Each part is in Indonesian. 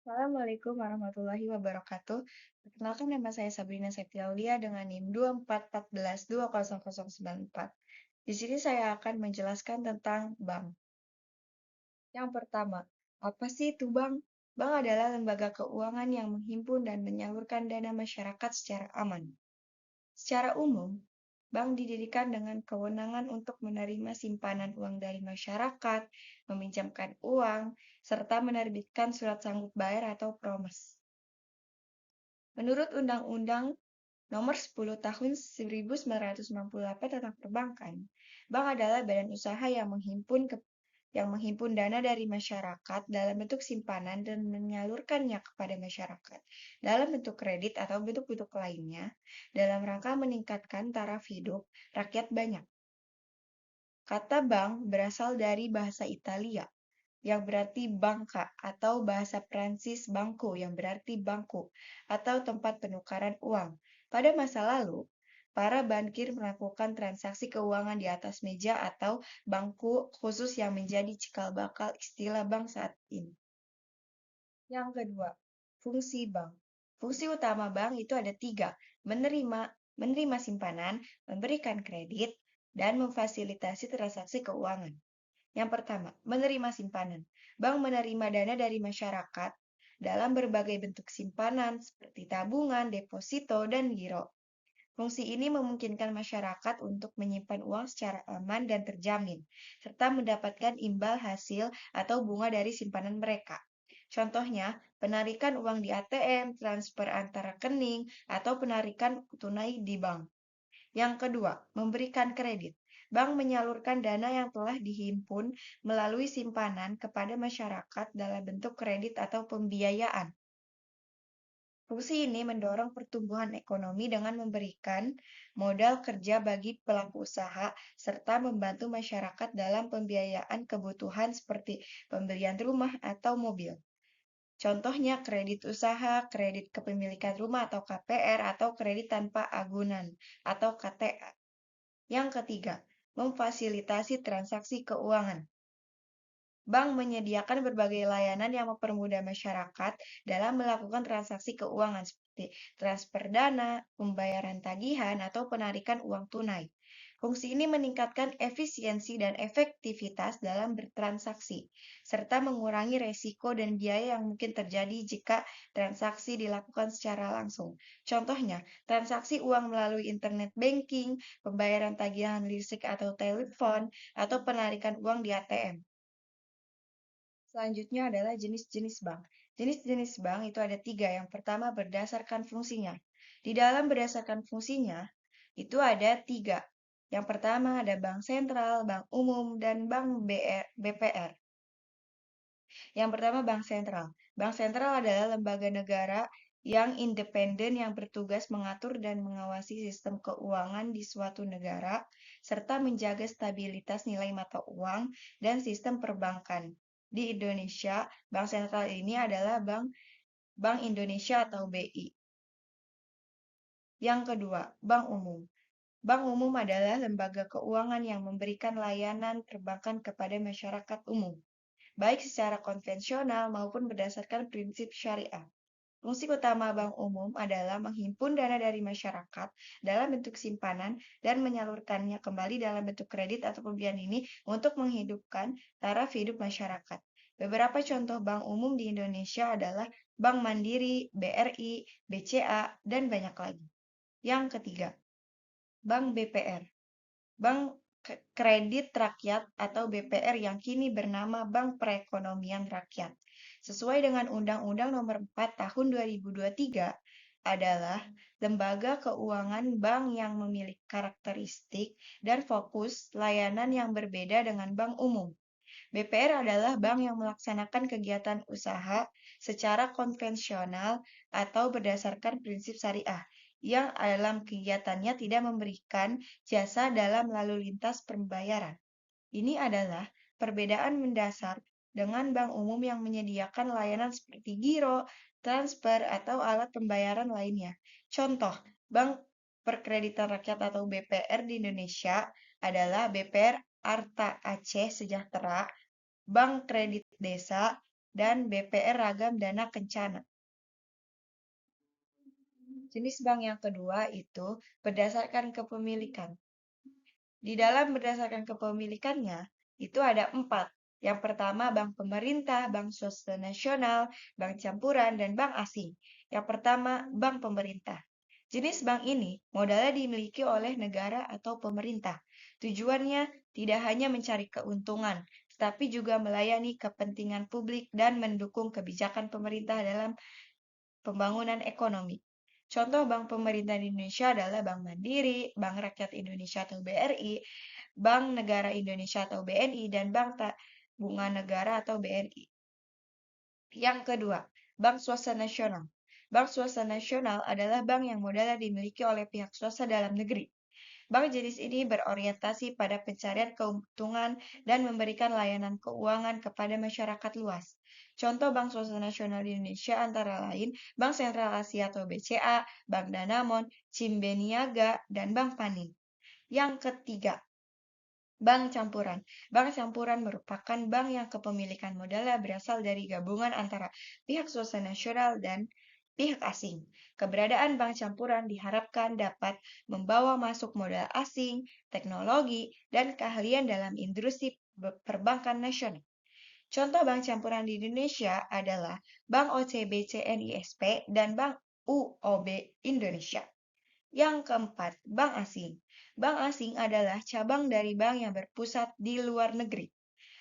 Assalamualaikum warahmatullahi wabarakatuh. Perkenalkan nama saya Sabrina Septiaulia dengan NIM 2414200094. Di sini saya akan menjelaskan tentang bank. Yang pertama, apa sih itu bank? Bank adalah lembaga keuangan yang menghimpun dan menyalurkan dana masyarakat secara aman. Secara umum, bank didirikan dengan kewenangan untuk menerima simpanan uang dari masyarakat, meminjamkan uang, serta menerbitkan surat sanggup bayar atau promes. Menurut Undang-Undang Nomor 10 Tahun 1998 tentang Perbankan, bank adalah badan usaha yang menghimpun dana dari masyarakat dalam bentuk simpanan dan menyalurkannya kepada masyarakat dalam bentuk kredit atau bentuk-bentuk lainnya dalam rangka meningkatkan taraf hidup rakyat banyak. Kata bank berasal dari bahasa Italia yang berarti bangka, atau bahasa Prancis banco yang berarti bangku, atau tempat penukaran uang. Pada masa lalu, para bankir melakukan transaksi keuangan di atas meja atau bangku khusus yang menjadi cikal bakal istilah bank saat ini. Yang kedua, fungsi bank. Fungsi utama bank itu ada tiga, menerima simpanan, memberikan kredit, dan memfasilitasi transaksi keuangan. Yang pertama, menerima simpanan. Bank menerima dana dari masyarakat dalam berbagai bentuk simpanan seperti tabungan, deposito, dan giro. Fungsi ini memungkinkan masyarakat untuk menyimpan uang secara aman dan terjamin, serta mendapatkan imbal hasil atau bunga dari simpanan mereka. Contohnya, penarikan uang di ATM, transfer antar rekening, atau penarikan tunai di bank. Yang kedua, memberikan kredit. Bank menyalurkan dana yang telah dihimpun melalui simpanan kepada masyarakat dalam bentuk kredit atau pembiayaan. Fungsi ini mendorong pertumbuhan ekonomi dengan memberikan modal kerja bagi pelaku usaha serta membantu masyarakat dalam pembiayaan kebutuhan seperti pembelian rumah atau mobil. Contohnya kredit usaha, kredit kepemilikan rumah atau KPR, atau kredit tanpa agunan atau KTA. Yang ketiga, memfasilitasi transaksi keuangan. Bank menyediakan berbagai layanan yang mempermudah masyarakat dalam melakukan transaksi keuangan seperti transfer dana, pembayaran tagihan, atau penarikan uang tunai. Fungsi ini meningkatkan efisiensi dan efektivitas dalam bertransaksi, serta mengurangi resiko dan biaya yang mungkin terjadi jika transaksi dilakukan secara langsung. Contohnya, transaksi uang melalui internet banking, pembayaran tagihan listrik atau telepon, atau penarikan uang di ATM. Selanjutnya adalah jenis-jenis bank. Jenis-jenis bank itu ada tiga. Yang pertama berdasarkan fungsinya. Di dalam berdasarkan fungsinya, itu ada tiga. Yang pertama ada bank sentral, bank umum, dan bank BPR. Yang pertama bank sentral. Bank sentral adalah lembaga negara yang independen yang bertugas mengatur dan mengawasi sistem keuangan di suatu negara, serta menjaga stabilitas nilai mata uang dan sistem perbankan. Di Indonesia, bank sentral ini adalah Bank Indonesia atau BI. Yang kedua, bank umum. Bank umum adalah lembaga keuangan yang memberikan layanan perbankan kepada masyarakat umum, baik secara konvensional maupun berdasarkan prinsip syariah. Fungsi utama bank umum adalah menghimpun dana dari masyarakat dalam bentuk simpanan dan menyalurkannya kembali dalam bentuk kredit atau pembiayaan ini untuk menghidupkan taraf hidup masyarakat. Beberapa contoh bank umum di Indonesia adalah Bank Mandiri, BRI, BCA, dan banyak lagi. Yang ketiga, Bank BPR. Bank Kredit Rakyat atau BPR yang kini bernama Bank Perekonomian Rakyat. Sesuai dengan Undang-Undang Nomor 4 Tahun 2023 adalah lembaga keuangan bank yang memiliki karakteristik dan fokus layanan yang berbeda dengan bank umum. BPR adalah bank yang melaksanakan kegiatan usaha secara konvensional atau berdasarkan prinsip syariah, yang dalam kegiatannya tidak memberikan jasa dalam lalu lintas pembayaran. Ini adalah perbedaan mendasar dengan bank umum yang menyediakan layanan seperti giro, transfer, atau alat pembayaran lainnya. Contoh, Bank Perkreditan Rakyat atau BPR di Indonesia adalah BPR Arta Aceh Sejahtera, Bank Kredit Desa, dan BPR Ragam Dana Kencana. Jenis bank yang kedua itu berdasarkan kepemilikan. Di dalam berdasarkan kepemilikannya, itu ada 4. Yang pertama, bank pemerintah, bank swasta nasional, bank campuran, dan bank asing. Yang pertama, bank pemerintah. Jenis bank ini modalnya dimiliki oleh negara atau pemerintah. Tujuannya tidak hanya mencari keuntungan, tetapi juga melayani kepentingan publik dan mendukung kebijakan pemerintah dalam pembangunan ekonomi. Contoh bank pemerintah di Indonesia adalah Bank Mandiri, Bank Rakyat Indonesia atau BRI, Bank Negara Indonesia atau BNI, dan Bank Tabungan Negara atau BNI. Yang kedua, Bank Swasta Nasional. Bank Swasta Nasional adalah bank yang modalnya dimiliki oleh pihak swasta dalam negeri. Bank jenis ini berorientasi pada pencarian keuntungan dan memberikan layanan keuangan kepada masyarakat luas. Contoh bank swasta nasional di Indonesia antara lain Bank Sentral Asia atau BCA, Bank Danamon, Cimbe Niaga, dan Bank Panin. Yang ketiga, bank campuran. Bank campuran merupakan bank yang kepemilikan modalnya berasal dari gabungan antara pihak swasta nasional dan pihak asing. Keberadaan bank campuran diharapkan dapat membawa masuk modal asing, teknologi, dan keahlian dalam industri perbankan nasional. Contoh bank campuran di Indonesia adalah Bank OCBC NISP dan Bank UOB Indonesia. Yang keempat, bank asing. Bank asing adalah cabang dari bank yang berpusat di luar negeri.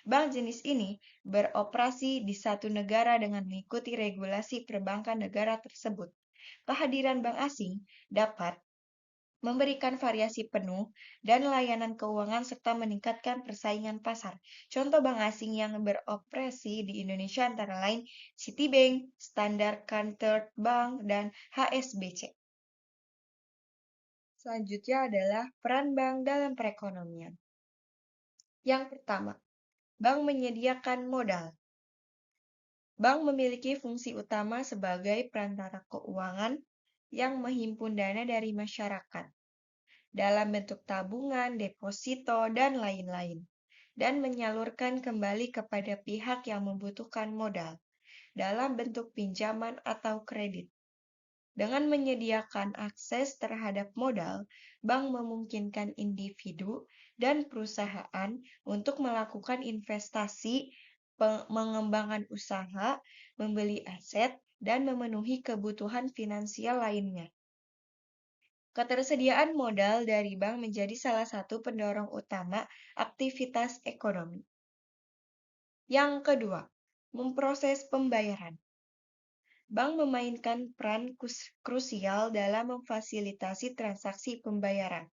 Bank jenis ini beroperasi di satu negara dengan mengikuti regulasi perbankan negara tersebut. Kehadiran bank asing dapat memberikan variasi penuh dan layanan keuangan serta meningkatkan persaingan pasar. Contoh bank asing yang beroperasi di Indonesia antara lain Citibank, Standard Chartered Bank, dan HSBC. Selanjutnya adalah peran bank dalam perekonomian. Yang pertama, bank menyediakan modal. Bank memiliki fungsi utama sebagai perantara keuangan yang menghimpun dana dari masyarakat dalam bentuk tabungan, deposito, dan lain-lain, dan menyalurkan kembali kepada pihak yang membutuhkan modal dalam bentuk pinjaman atau kredit. Dengan menyediakan akses terhadap modal, bank memungkinkan individu dan perusahaan untuk melakukan investasi, mengembangkan usaha, membeli aset, dan memenuhi kebutuhan finansial lainnya. Ketersediaan modal dari bank menjadi salah satu pendorong utama aktivitas ekonomi. Yang kedua, memproses pembayaran. Bank memainkan peran krusial dalam memfasilitasi transaksi pembayaran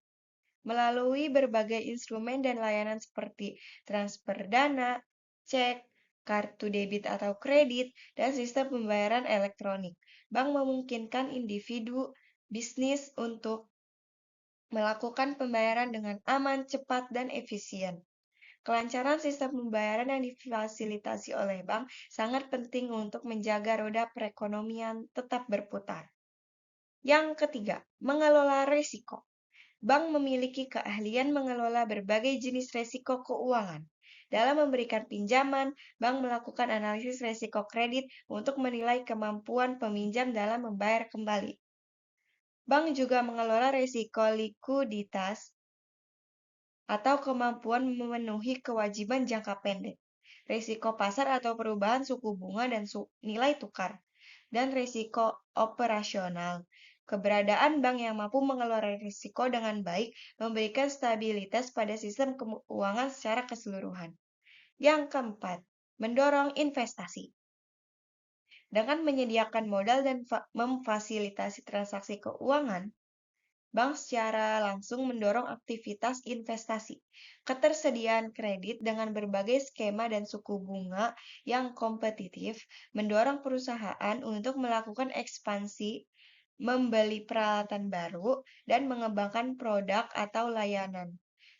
melalui berbagai instrumen dan layanan seperti transfer dana, cek, kartu debit atau kredit, dan sistem pembayaran elektronik. Bank memungkinkan individu bisnis untuk melakukan pembayaran dengan aman, cepat, dan efisien. Kelancaran sistem pembayaran yang difasilitasi oleh bank sangat penting untuk menjaga roda perekonomian tetap berputar. Yang ketiga, mengelola risiko. Bank memiliki keahlian mengelola berbagai jenis risiko keuangan. Dalam memberikan pinjaman, bank melakukan analisis risiko kredit untuk menilai kemampuan peminjam dalam membayar kembali. Bank juga mengelola risiko likuiditas atau kemampuan memenuhi kewajiban jangka pendek, risiko pasar atau perubahan suku bunga dan nilai tukar, dan risiko operasional. Keberadaan bank yang mampu mengelola risiko dengan baik memberikan stabilitas pada sistem keuangan secara keseluruhan. Yang keempat, mendorong investasi. Dengan menyediakan modal dan memfasilitasi transaksi keuangan, bank secara langsung mendorong aktivitas investasi. Ketersediaan kredit dengan berbagai skema dan suku bunga yang kompetitif mendorong perusahaan untuk melakukan ekspansi, membeli peralatan baru, dan mengembangkan produk atau layanan.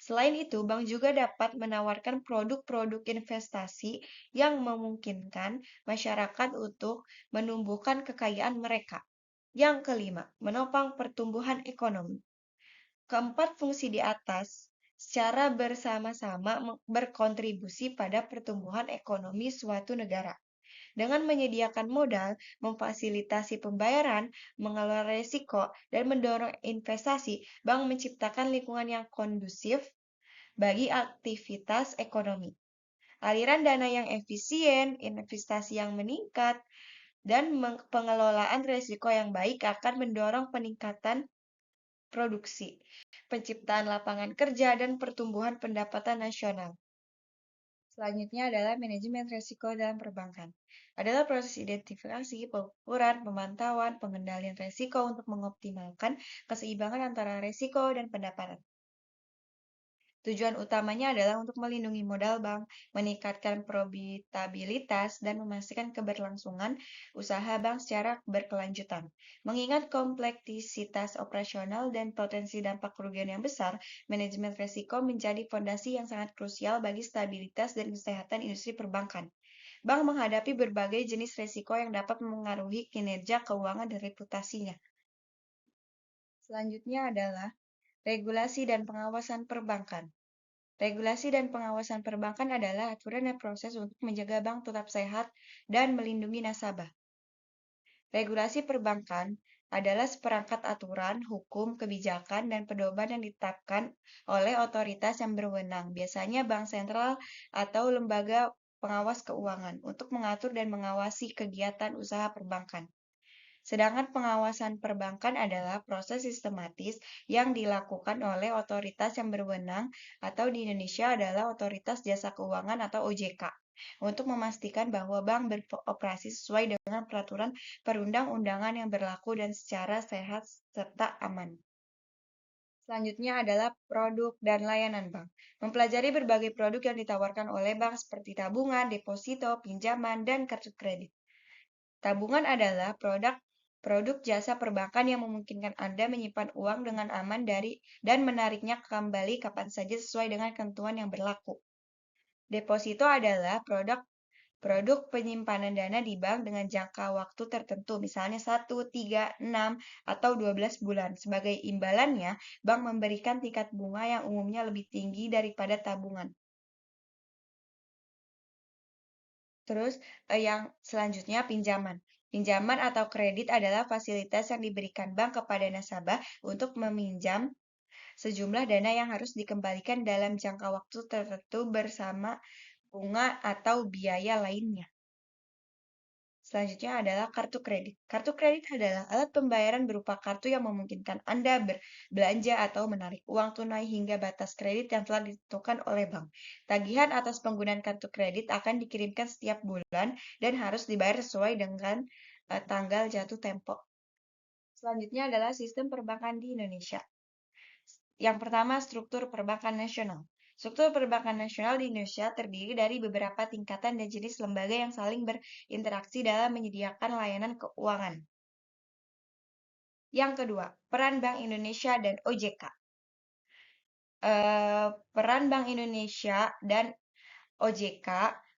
Selain itu, bank juga dapat menawarkan produk-produk investasi yang memungkinkan masyarakat untuk menumbuhkan kekayaan mereka. Yang kelima, menopang pertumbuhan ekonomi. Keempat fungsi di atas secara bersama-sama berkontribusi pada pertumbuhan ekonomi suatu negara. Dengan menyediakan modal, memfasilitasi pembayaran, mengelola risiko, dan mendorong investasi, bank menciptakan lingkungan yang kondusif bagi aktivitas ekonomi. Aliran dana yang efisien, investasi yang meningkat, dan pengelolaan risiko yang baik akan mendorong peningkatan produksi, penciptaan lapangan kerja, dan pertumbuhan pendapatan nasional. Selanjutnya adalah manajemen risiko dalam perbankan. Adalah proses identifikasi, pengukuran, pemantauan, pengendalian risiko untuk mengoptimalkan keseimbangan antara risiko dan pendapatan. Tujuan utamanya adalah untuk melindungi modal bank, meningkatkan profitabilitas, dan memastikan keberlangsungan usaha bank secara berkelanjutan. Mengingat kompleksitas operasional dan potensi dampak kerugian yang besar, manajemen risiko menjadi fondasi yang sangat krusial bagi stabilitas dan kesehatan industri perbankan. Bank menghadapi berbagai jenis risiko yang dapat mengaruhi kinerja keuangan dan reputasinya. Selanjutnya adalah regulasi dan pengawasan perbankan. Regulasi dan pengawasan perbankan adalah aturan dan proses untuk menjaga bank tetap sehat dan melindungi nasabah. Regulasi perbankan adalah seperangkat aturan, hukum, kebijakan, dan pedoman yang ditetapkan oleh otoritas yang berwenang, biasanya bank sentral atau lembaga pengawas keuangan, untuk mengatur dan mengawasi kegiatan usaha perbankan. Sedangkan pengawasan perbankan adalah proses sistematis yang dilakukan oleh otoritas yang berwenang atau di Indonesia adalah Otoritas Jasa Keuangan atau OJK untuk memastikan bahwa bank beroperasi sesuai dengan peraturan perundang-undangan yang berlaku dan secara sehat serta aman. Selanjutnya adalah produk dan layanan bank. Mempelajari berbagai produk yang ditawarkan oleh bank seperti tabungan, deposito, pinjaman, dan kartu kredit. Tabungan adalah produk jasa perbankan yang memungkinkan Anda menyimpan uang dengan aman dan menariknya kembali kapan saja sesuai dengan ketentuan yang berlaku. Deposito adalah produk penyimpanan dana di bank dengan jangka waktu tertentu, misalnya 1, 3, 6, atau 12 bulan. Sebagai imbalannya, bank memberikan tingkat bunga yang umumnya lebih tinggi daripada tabungan. Terus yang selanjutnya pinjaman. Pinjaman atau kredit adalah fasilitas yang diberikan bank kepada nasabah untuk meminjam sejumlah dana yang harus dikembalikan dalam jangka waktu tertentu bersama bunga atau biaya lainnya. Selanjutnya adalah kartu kredit. Kartu kredit adalah alat pembayaran berupa kartu yang memungkinkan Anda berbelanja atau menarik uang tunai hingga batas kredit yang telah ditentukan oleh bank. Tagihan atas penggunaan kartu kredit akan dikirimkan setiap bulan dan harus dibayar sesuai dengan tanggal jatuh tempo. Selanjutnya adalah sistem perbankan di Indonesia. Yang pertama, struktur perbankan nasional. Struktur perbankan nasional di Indonesia terdiri dari beberapa tingkatan dan jenis lembaga yang saling berinteraksi dalam menyediakan layanan keuangan. Yang kedua, peran Bank Indonesia dan OJK. Peran Bank Indonesia dan OJK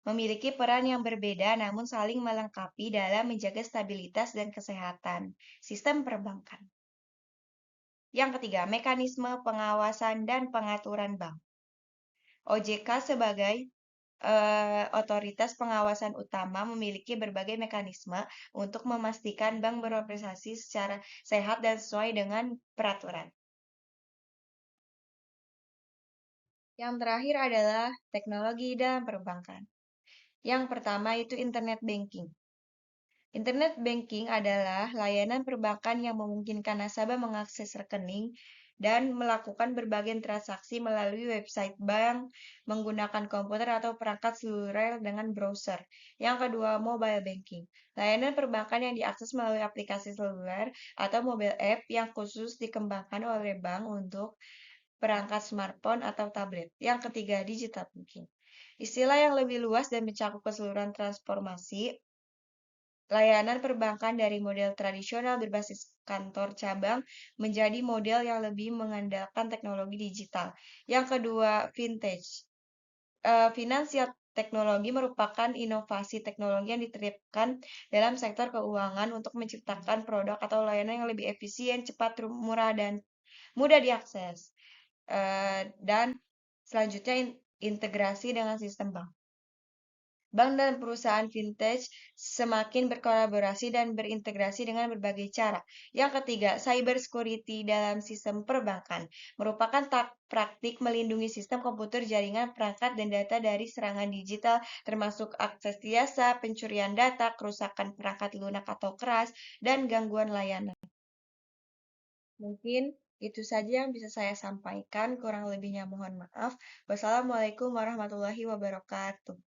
memiliki peran yang berbeda namun saling melengkapi dalam menjaga stabilitas dan kesehatan sistem perbankan. Yang ketiga, mekanisme pengawasan dan pengaturan bank. OJK sebagai otoritas pengawasan utama memiliki berbagai mekanisme untuk memastikan bank beroperasi secara sehat dan sesuai dengan peraturan. Yang terakhir adalah teknologi dalam perbankan. Yang pertama itu internet banking. Internet banking adalah layanan perbankan yang memungkinkan nasabah mengakses rekening dan melakukan berbagai transaksi melalui website bank menggunakan komputer atau perangkat seluler dengan browser. Yang kedua, mobile banking. Layanan perbankan yang diakses melalui aplikasi seluler atau mobile app yang khusus dikembangkan oleh bank untuk perangkat smartphone atau tablet. Yang ketiga, digital banking. Istilah yang lebih luas dan mencakup keseluruhan transformasi layanan perbankan dari model tradisional berbasis kantor cabang menjadi model yang lebih mengandalkan teknologi digital. Yang kedua, vintage. Finansial teknologi merupakan inovasi teknologi yang diterapkan dalam sektor keuangan untuk menciptakan produk atau layanan yang lebih efisien, cepat, murah, dan mudah diakses. Dan selanjutnya integrasi dengan sistem bank. Bank dan perusahaan vintage semakin berkolaborasi dan berintegrasi dengan berbagai cara. Yang ketiga, cyber security dalam sistem perbankan merupakan praktik melindungi sistem komputer, jaringan, perangkat, dan data dari serangan digital, termasuk akses jasa, pencurian data, kerusakan perangkat lunak atau keras, dan gangguan layanan. Mungkin itu saja yang bisa saya sampaikan, kurang lebihnya mohon maaf. Wassalamualaikum warahmatullahi wabarakatuh.